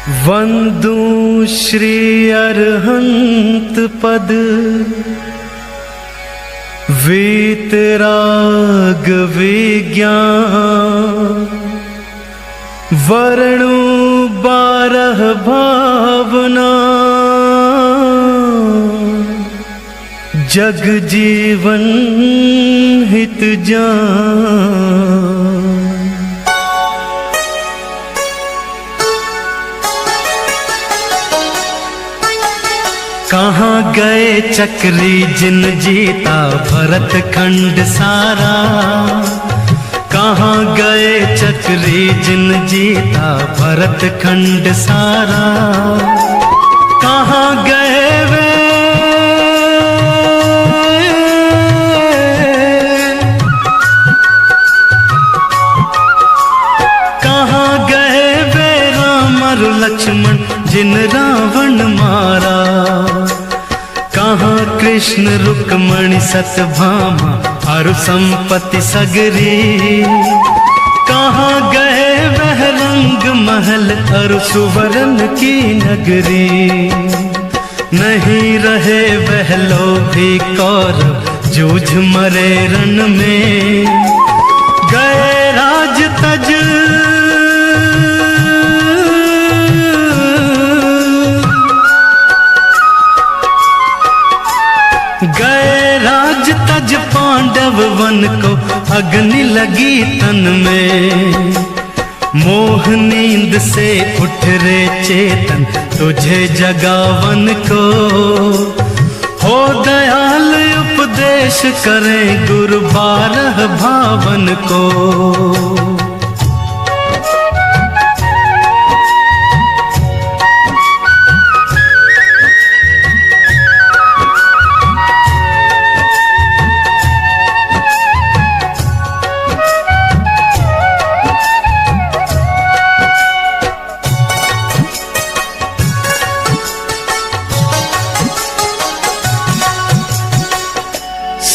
वंदू श्री अरहंत पद वीतराग विज्ञान वर्णु 12 भावना जग जीवन हित जान। कहाँ गए चक्री जिन जीता भरत खंड सारा। कहाँ गए चक्री जिन जीता भरत खंड सारा। कहाँ गए वे कहाँ गए वे राम और लक्ष्मण जिन रावण मारा। कहाँ कृष्ण रुक्मणी सत्यभामा और संपत्ति सगरी। कहाँ गए वह रंग महल और सुवर्ण की नगरी। नहीं रहे वह लोभी कौरव जूझ मरे रण में। गए राज तज गए राज तज पांडव वन को अग्नि लगी तन में। मोह नींद से उठ रे चेतन तुझे जगावन को। हो दयाल उपदेश करें गुरु 12 भावन को।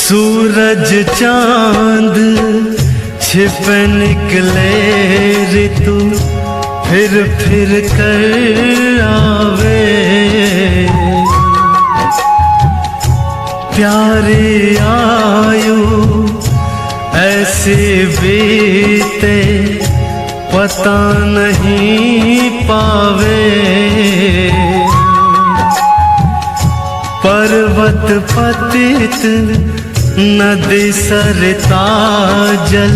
सूरज चांद छिप निकले ऋतु फिर कर आवे। प्यारी आयु ऐसे बीते पता नहीं पावे। पर्वत पतित नदी सरता जल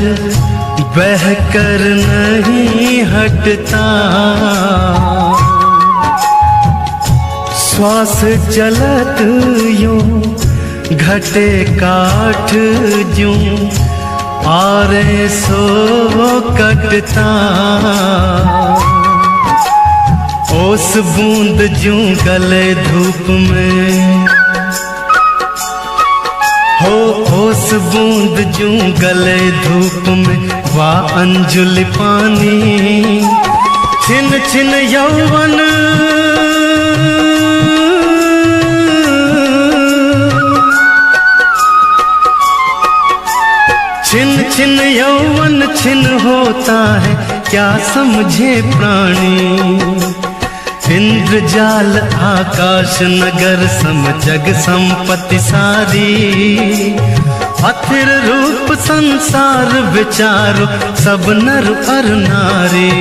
बहकर नहीं हटता। श्वास चलत यूं घटे काठ यूं आरे सो कटता। ओस बूंद जूं गले धूप में हो। ओस बूंद जूं गले धूप में वाह अंजुलि पानी। छिन छिन यौवन छिन छिन यौवन छिन होता है क्या समझे प्राणी। इंद्रजाल आकाश नगर सम जग संपत्ति सारी। अथिर रूप संसार विचारो सब नर और नारी।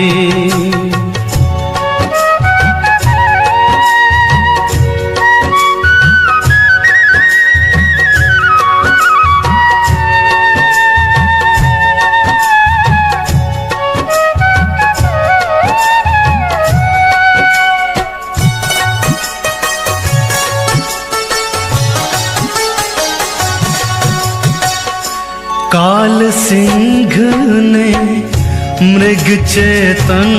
काल सिंह ने मृग चेतन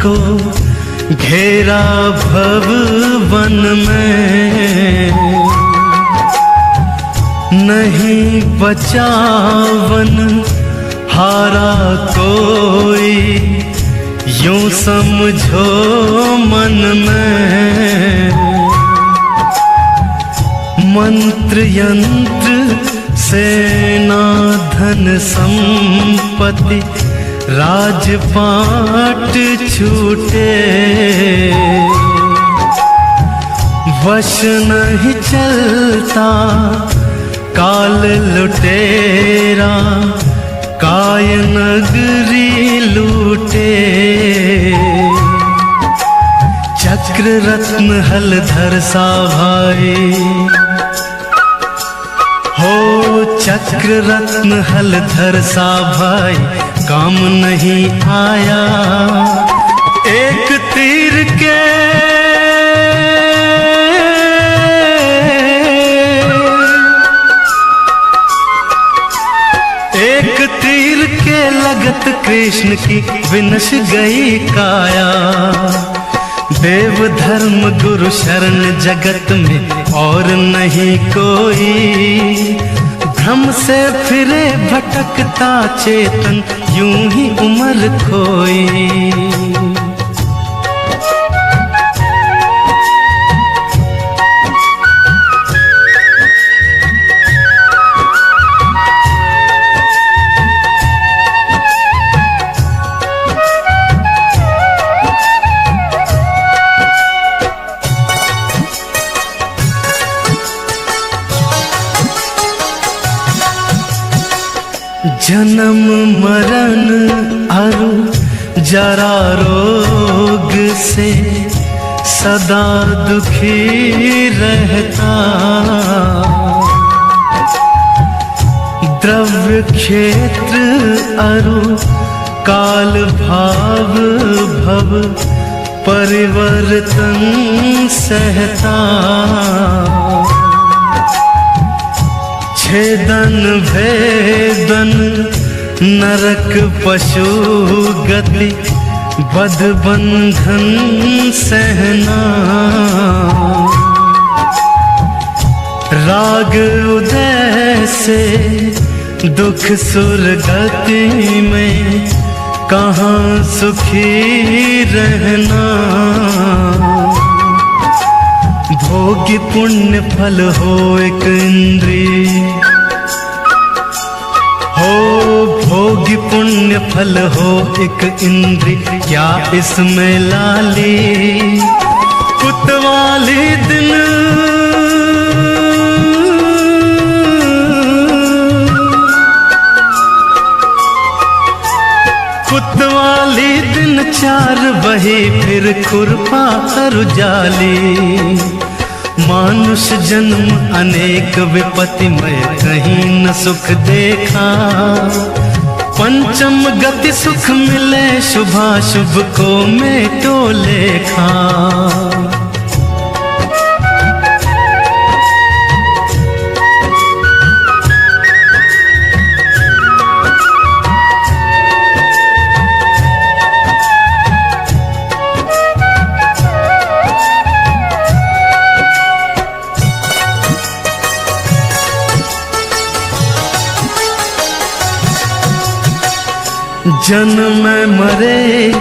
को घेरा भव वन में। नहीं बचावन हारा कोई यूं समझो मन में। मंत्र यंत्र सेना धन संपत्ति राजपाट छूटे। वश नहीं चलता काल लुटेरा, काय नगरी लूटे। चक्र रत्न हलधर सा भाई हो, चक्र रत्न हलधर सा भाई काम नहीं आया। एक तीर के लगत कृष्ण की विनश गई काया। देव धर्म गुरु शरण जगत में और नहीं कोई। भ्रम से फिरे भटकता चेतन यूं ही उम्र खोई। जन्म मरण अरु जरा रोग से सदा दुखी रहता। द्रव्य क्षेत्र अरु काल भाव भव परिवर्तन सहता। छेदन भेदन नरक पशु गति बद बंधन सहना। राग उदय से दुख सुरगति में कहाँ सुखी रहना। भोगी पुण्य फल हो एक इंद्री हो, भोगी पुण्य फल हो एक इंद्री। क्या इसमें लाली कुतवाली दिन कुतवाली दिन चार बही फिर खुरपा कर जाली। मानुष जन्म अनेक विपत्ति में कहीं न सुख देखा। पंचम गति सुख मिले शुभाशुभ को मेटो लेखा। जन्म मरे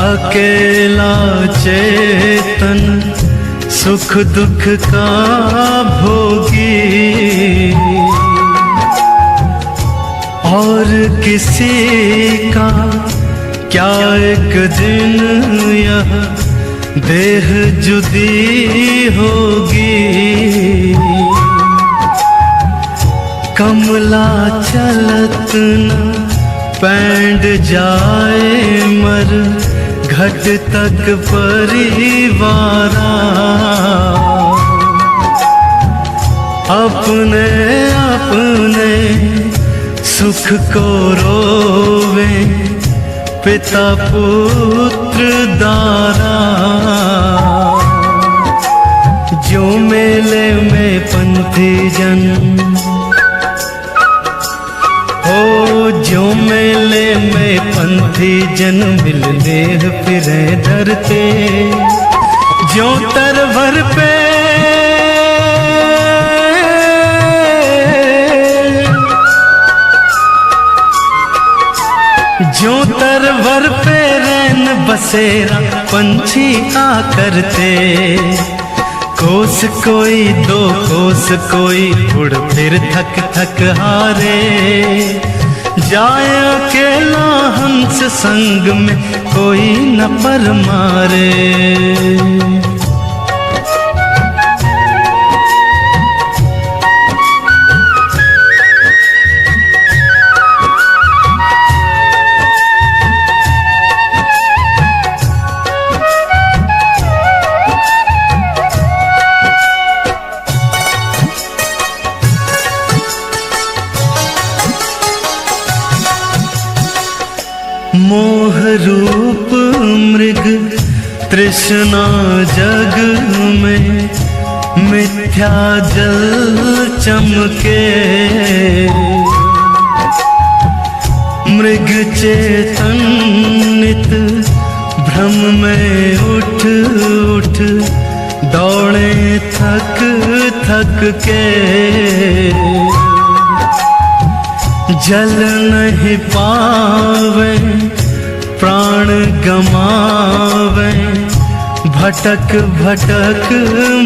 अकेला चेतन सुख दुख का भोगी। और किसी का क्या एक दिन यह देह जुदी होगी। कमला चलत न पैंड जाए मर घट तक परिवारा। अपने अपने सुख को रोवे पिता पुत्र दारा। जो मेले में पंथी जन हो, जो मेले में पंथी जन मिलने फिरे धरते। जो तरवर पे जो तरवर पे रैन बसेरा पंछी आ करते। कोस कोई दो कोस कोई उड़ फिर थक थक हारे। जाए अकेला हंस संग में कोई न पर मारे। तृष्णा जग में मिथ्या जल चमके। मृग चेतन नित भ्रम में उठ उठ दौड़े थक थक के। जल नहीं पावे प्राण गमावे भटक भटक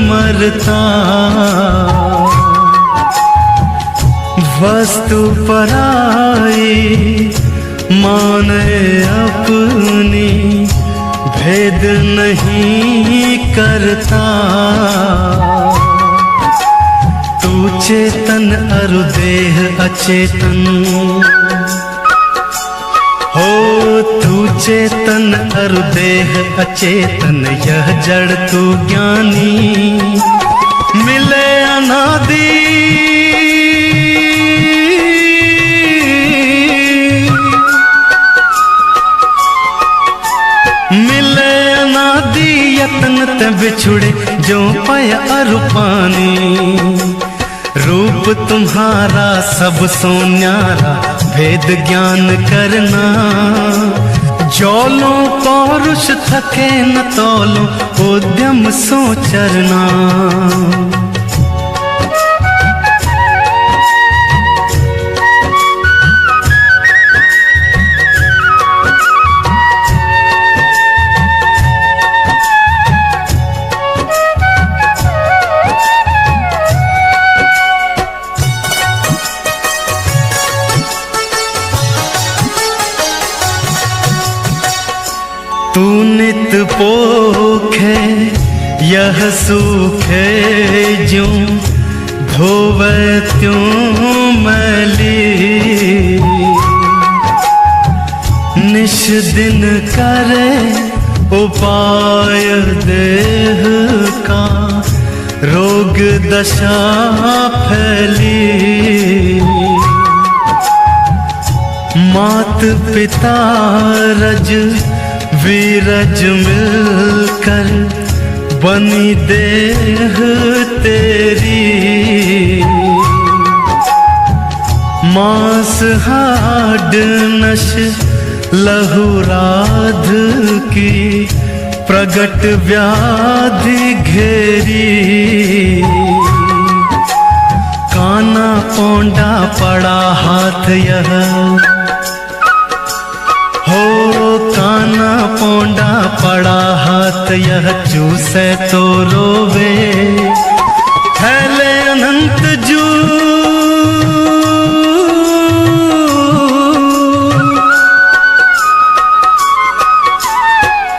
मरता। वस्तु पराई माने अपनी भेद नहीं करता। तू चेतन अरु देह अचेतन हो। तू चेतन अरु देह अचेतन यह जड़ तू ज्ञानी। मिले अनादि मिले अनादि यतन ते बिछुड़े जो पाया अरु पानी। रूप तुम्हारा सब सो न्यारा भेद ज्ञान करना। जौलो पौरुष थके न तौलो उद्यम सो चरना। तू नित पोखे यह सूखे ज्यों धोवे त्यों मैली। निश दिन करे उपाय देह का रोग दशा फैली। मात पिता रज वीरज मिलकर बनी देह तेरी। मांस हाड नश लहू राध की प्रगट व्याधि घेरी। काना पौंडा पड़ा हाथ यह हो। काना पौंडा पड़ा हाथ यह चूसे तो रोवे। फैले अनंत जू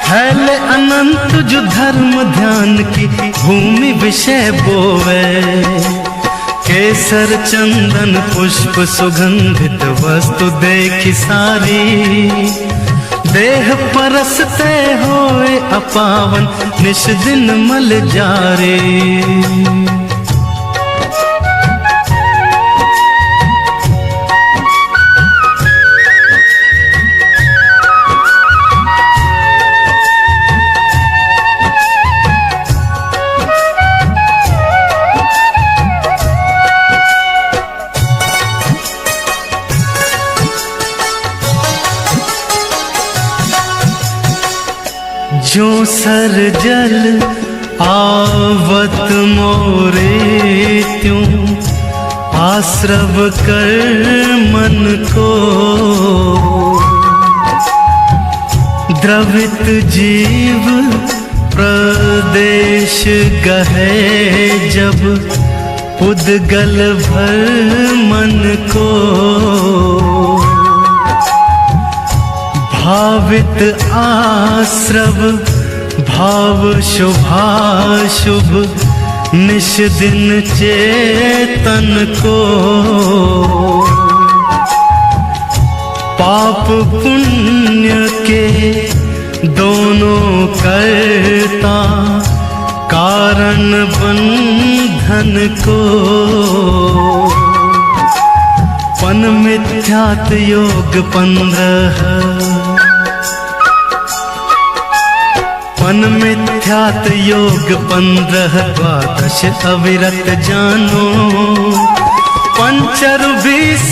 फैले अनंत जो धर्म ध्यान की भूमि विषय बोवे। केसर चंदन पुष्प सुगंधित वस्तु देखी सारी। देह परसते होए अपावन निश दिन मल जारे। जो सर जल आवत मोरे त्यों आश्रव कर मन को। द्रवित जीव प्रदेश गहे जब उद्गल भर मन को। भावित आश्रव भाव शुभाशुभ निश दिन चेतन को। पाप पुण्य के दोनों करता कारण बंधन को। पन मिथ्यात योग 15 मन मिथ्यात योग 15 द्वादश अविरत जानो, पंचर 20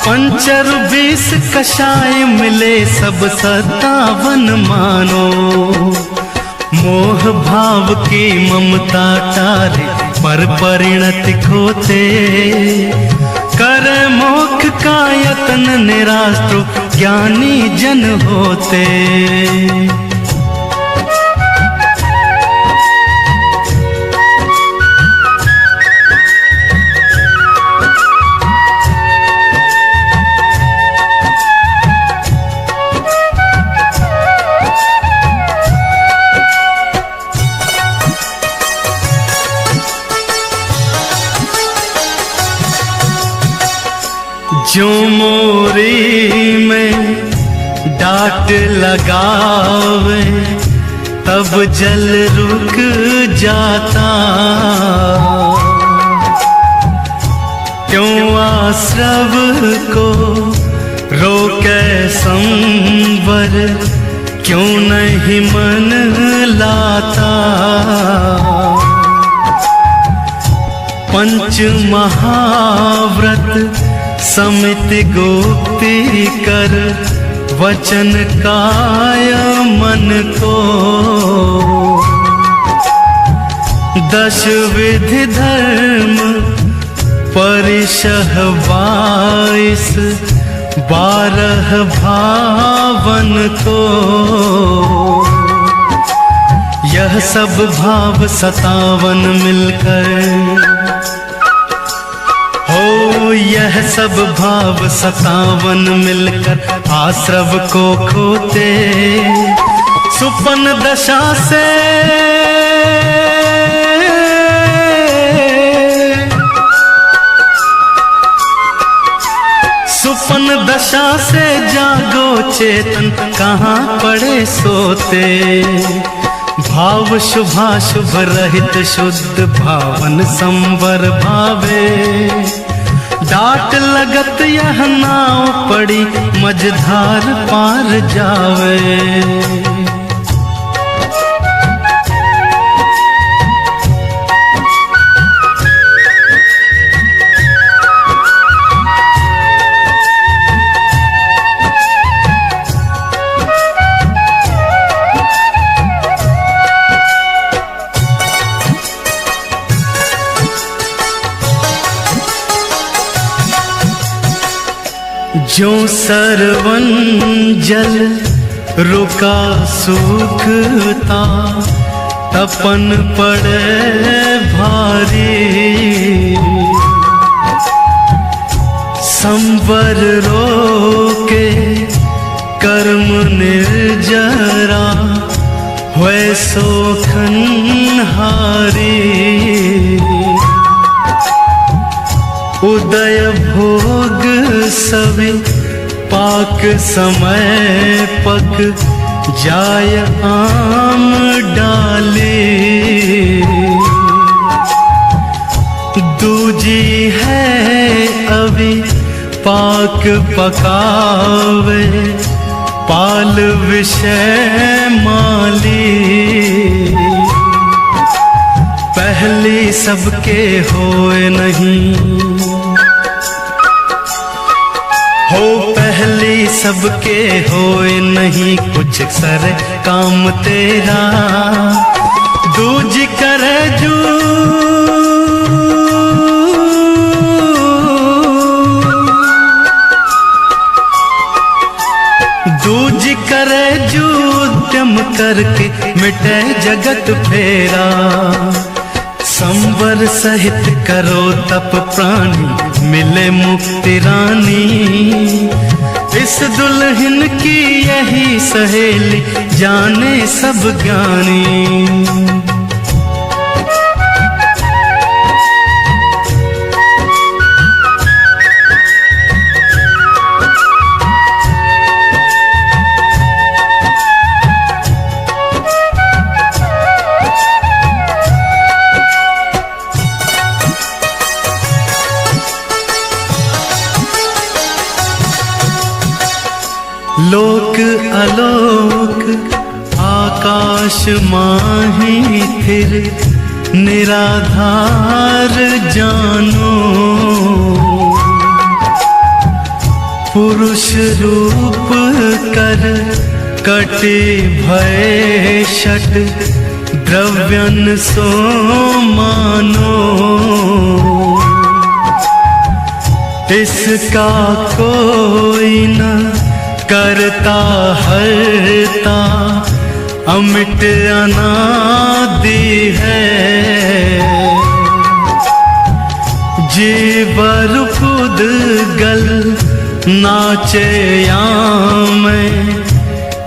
पंचर 20 कषाय मिले सब 57 मानो, मोह भाव की ममता टारे पर परिणति खोते, कर मोक्ष का यत्न निराश्रु ज्ञानी जन होते। जो मोरी में डांट लगावे तब जल रुक जाता, क्यों आश्रव को रोके संवर, क्यों नहीं मन लाता। पंच महाव्रत समिति गोप्ती कर, वचन काय मन को, दश विधि धर्म परिशह 22, 12 भावन को, यह सब भाव 57 मिलकर, यह सब भाव 57 मिलकर आश्रव को खोते, सुपन दशा से सुपन दशा से जागो चेतन, कहाँ पड़े सोते। भाव शुभाशुभ रहित शुद्ध भावन संवर भावे, डाट लगत यह नाव पड़ी मझधार पार जावे। जो सरवन जल रुका सूखता, तपन पड़े भारी, संवर रोके कर्म निर्जरा, हुए सोखन हारी। उदय भोग सभी पाक समय पक, जाय आम डाले, दूजी है अभी पाक पकावे, पाल विषय माली। पहली सबके होए नहीं हो, पहली सबके होए नहीं, कुछ सर काम तेरा, दूज करे जू दूज करे जू, उद्यम करके मिटे जगत फेरा। संवर सहित करो तप प्राणी, मिले मुक्ति रानी। इस दुल्हन की यही सहेली, जाने सब ज्ञानी। लोक आलोक आकाश माही फिर निराधार जानो। पुरुष रूप कर कटे भय शठ द्रव्यन सो मानो। इसका कोई न करता हरता अमिट अनादि है। जीवर खुद गल नाचे में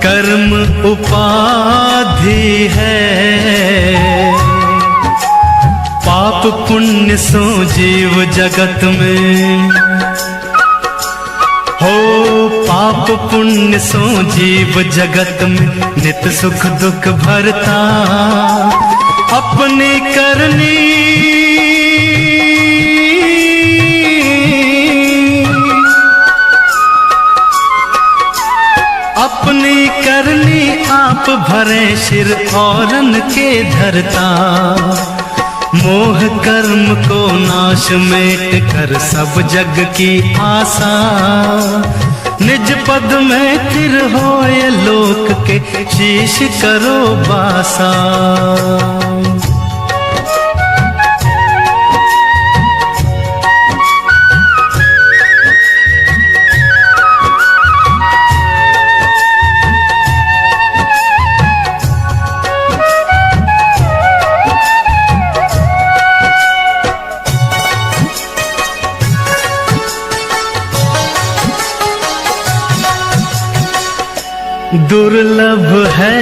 कर्म उपाधि है। पाप पुण्य सो जीव जगत में हो। पाप पुण्य सो जीव जगत में नित सुख दुख भरता। अपनी करनी अपनी करनी आप भरे सिर औरन के धरता। मोह कर्म को नाश मेट कर सब जग की आशा। निज पद में फिर होए लोक के शीश करो बासा। दुर्लभ है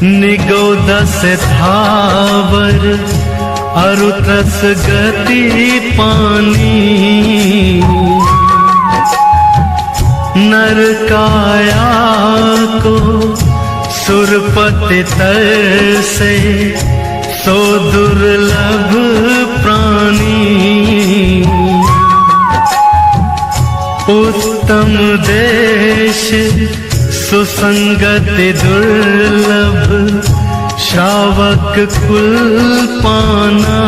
निगोदस थावर अरुतस गति पानी। नर काया को सुरपति तर से सो दुर्लभ प्राणी। उत्तम देश सुसंगति दुर्लभ श्रावक कुल पाना।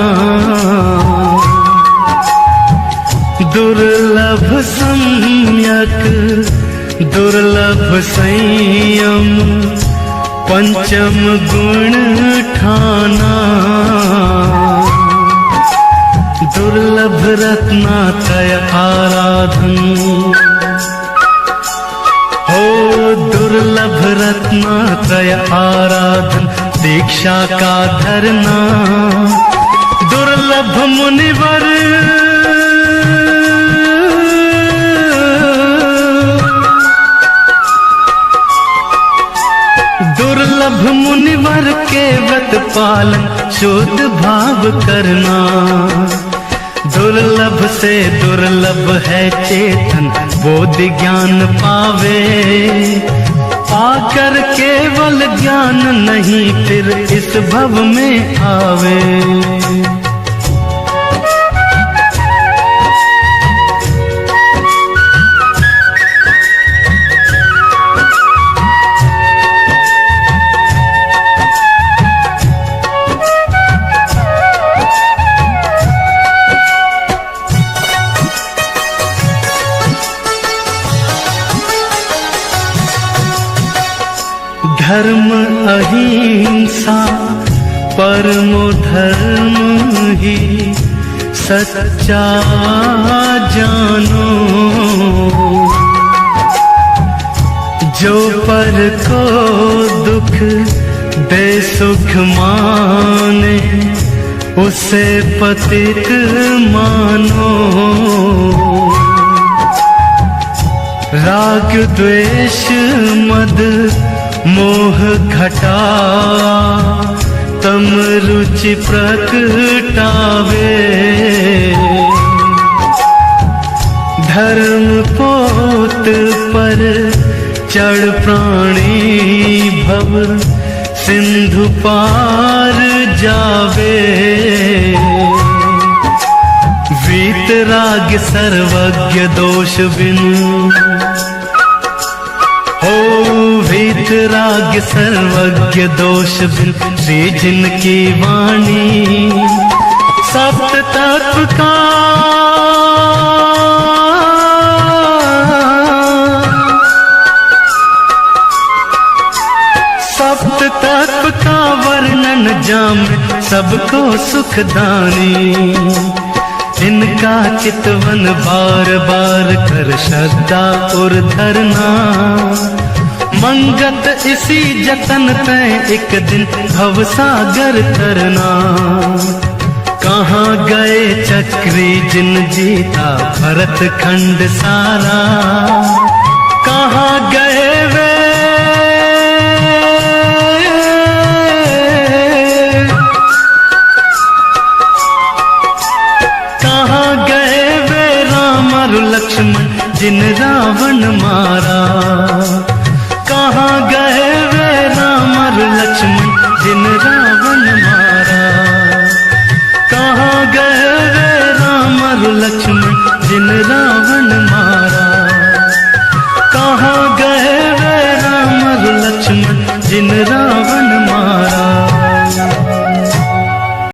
दुर्लभ सम्यक दुर्लभ संयम पंचम गुण ठाना। दुर्लभ रत्नात्रय आराधन हो। दुर्लभ रत्नात्रय आराधन दीक्षा का धरना। दुर्लभ मुनिवर दुर्लभ मुनिवर के व्रत पालन शुद्ध भाव करना। दुर्लभ से दुर्लभ है चेतन बोधि ज्ञान पावे। पाकर केवल ज्ञान नहीं फिर इस भव में आवे। धर्म अहिंसा परमो धर्म ही सच्चा जानो। जो पर को दुख दे सुख माने उसे पतित मानो। राग द्वेष मद मोह घटा तम रुचि प्रकटावे। धर्म पोत पर चढ़ प्राणी भव सिंधु पार जावे। वीतराग सर्वज्ञ दोष बिनु वितराग सर्वज्ञ दोष बिन श्री जिनकी वाणी सप्त तत्व का सप्त तत्व का वर्णन जाम सबको सुखदानी इनका चितवन बार बार कर श्रद्धा और धरना मंगत इसी जतन तय एक दिन भवसागर तरना कहाँ गए चक्री जिन जीता भरत खंड सारा कहाँ गए वे लक्ष्मण जिन रावण मारा।